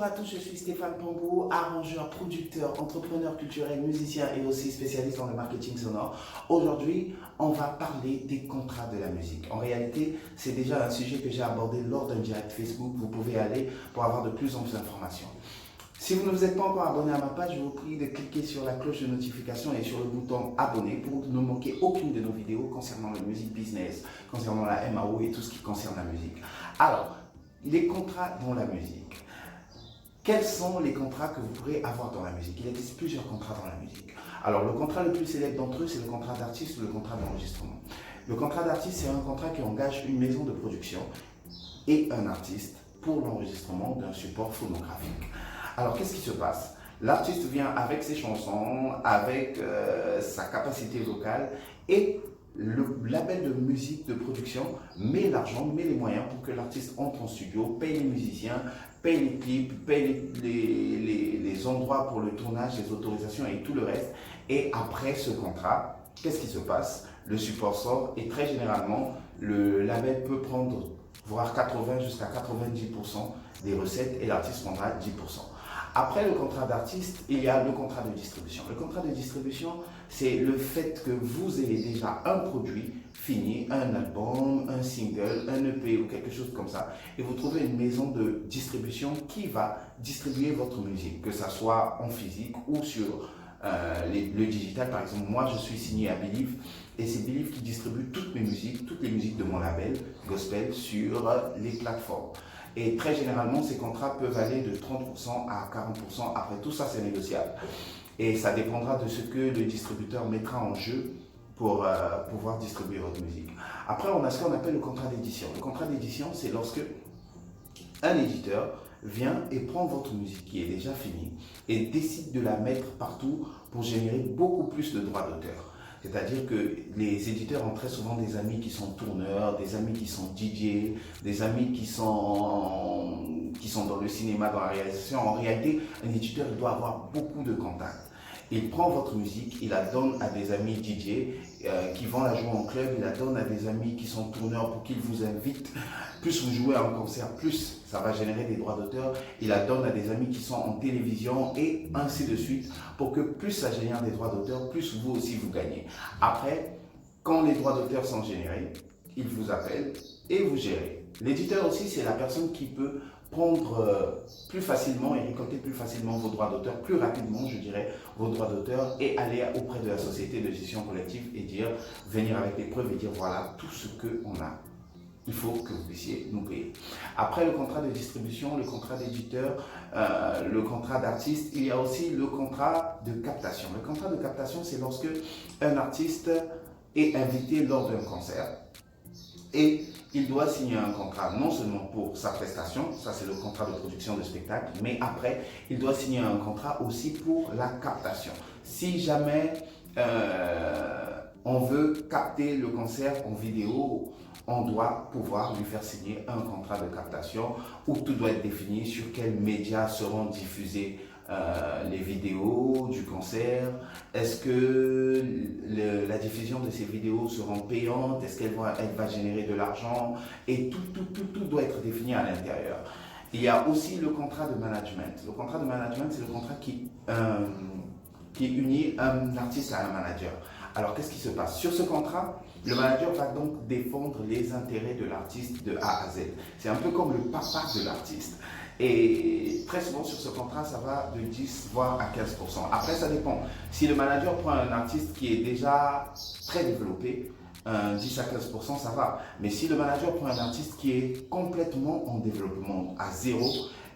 Bonjour à tous, je suis Stéphane Pambou, arrangeur, producteur, entrepreneur culturel, musicien et aussi spécialiste dans le marketing sonore. Aujourd'hui, on va parler des contrats de la musique. En réalité, c'est déjà un sujet que j'ai abordé lors d'un direct Facebook. Vous pouvez aller pour avoir de plus en plus d'informations. Si vous ne vous êtes pas encore abonné à ma page, je vous prie de cliquer sur la cloche de notification et sur le bouton abonner pour ne manquer aucune de nos vidéos concernant le music business, concernant la MAO et tout ce qui concerne la musique. Alors, les contrats dans la musique. Quels sont les contrats que vous pourrez avoir dans la musique? Il existe plusieurs contrats dans la musique. Alors, le contrat le plus célèbre d'entre eux, c'est le contrat d'artiste ou le contrat d'enregistrement. Le contrat d'artiste, c'est un contrat qui engage une maison de production et un artiste pour l'enregistrement d'un support phonographique. Alors, qu'est-ce qui se passe? L'artiste vient avec ses chansons, avec sa capacité vocale et le label de musique de production met l'argent, met les moyens pour que l'artiste entre en studio, paye les musiciens, paye les clips, paye les endroits pour le tournage, les autorisations et tout le reste. Et après ce contrat, qu'est-ce qui se passe? Le support sort et très généralement, le label peut prendre voire 80 jusqu'à 90% des recettes et l'artiste prendra 10%. Après le contrat d'artiste, il y a le contrat de distribution. Le contrat de distribution, c'est le fait que vous ayez déjà un produit fini, un album, un single, un EP ou quelque chose comme ça, et vous trouvez une maison de distribution qui va distribuer votre musique, que ça soit en physique ou sur le digital. Par exemple, moi je suis signé à Believe et c'est Believe qui distribue toutes mes musiques, toutes les musiques de mon label gospel sur les plateformes. Et très généralement, ces contrats peuvent aller de 30% à 40%. Après tout ça, c'est négociable. Et ça dépendra de ce que le distributeur mettra en jeu pour pouvoir distribuer votre musique. Après, on a ce qu'on appelle le contrat d'édition. Le contrat d'édition, c'est lorsque un éditeur vient et prend votre musique qui est déjà finie et décide de la mettre partout pour générer beaucoup plus de droits d'auteur. C'est-à-dire que les éditeurs ont très souvent des amis qui sont tourneurs, des amis qui sont DJ, des amis qui sont dans le cinéma, dans la réalisation. En réalité, un éditeur il doit avoir beaucoup de contacts. Il prend votre musique, il la donne à des amis DJ qui vont la jouer en club, il la donne à des amis qui sont tourneurs pour qu'ils vous invitent. Plus vous jouez en concert, plus ça va générer des droits d'auteur. Il la donne à des amis qui sont en télévision et ainsi de suite pour que plus ça génère des droits d'auteur, plus vous aussi vous gagnez. Après, quand les droits d'auteur sont générés, il vous appelle et vous gérez. L'éditeur aussi, c'est la personne qui peut prendre plus facilement et récolter plus facilement vos droits d'auteur, plus rapidement, je dirais, vos droits d'auteur et aller auprès de la société de gestion collective et dire, venir avec des preuves et dire voilà tout ce qu'on a. Il faut que vous puissiez nous payer. Après le contrat de distribution, le contrat d'éditeur, le contrat d'artiste, il y a aussi le contrat de captation. Le contrat de captation, c'est lorsque un artiste est invité lors d'un concert et il doit signer un contrat non seulement pour sa prestation, ça c'est le contrat de production de spectacle, mais après il doit signer un contrat aussi pour la captation. Si jamais on veut capter le concert en vidéo, on doit pouvoir lui faire signer un contrat de captation où tout doit être défini sur quels médias seront diffusés les vidéos du concert. Est-ce que la diffusion de ces vidéos seront payantes? Est-ce qu'elle va générer de l'argent? Et tout doit être défini à l'intérieur. Il y a aussi le contrat de management. Le contrat de management, c'est le contrat qui unit un artiste à un manager. Alors, qu'est-ce qui se passe? Sur ce contrat, le manager va donc défendre les intérêts de l'artiste de A à Z. C'est un peu comme le papa de l'artiste. Et très souvent sur ce contrat, ça va de 10 voire à 15%. Après, ça dépend. Si le manager prend un artiste qui est déjà très développé, 10 à 15%, ça va. Mais si le manager prend un artiste qui est complètement en développement, à zéro,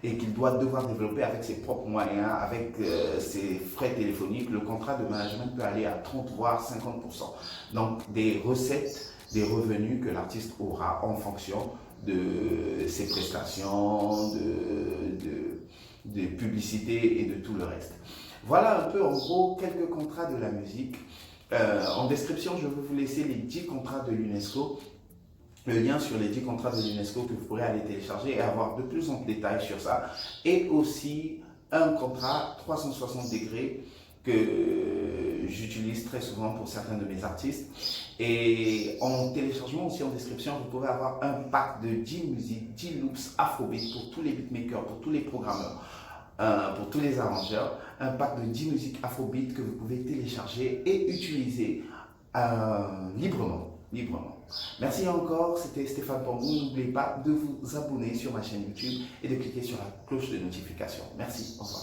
et qu'il doit devoir développer avec ses propres moyens, avec ses frais téléphoniques, le contrat de management peut aller à 30 voire 50%. Donc des recettes, des revenus que l'artiste aura en fonction de ses prestations, de publicité et de tout le reste. Voilà un peu en gros quelques contrats de la musique. En description, je vais vous laisser les 10 contrats de l'UNESCO, le lien sur les 10 contrats de l'UNESCO que vous pourrez aller télécharger et avoir de plus en plus de détails sur ça. Et aussi un contrat 360 degrés que j'utilise très souvent pour certains de mes artistes. Et en téléchargement aussi en description, vous pouvez avoir un pack de 10 musiques, 10 loops afrobeat pour tous les beatmakers, pour tous les programmeurs, pour tous les arrangeurs. Un pack de 10 musiques afrobeat que vous pouvez télécharger et utiliser librement. Merci encore, c'était Stéphane Pambou. N'oubliez pas de vous abonner sur ma chaîne YouTube et de cliquer sur la cloche de notification. Merci, au revoir.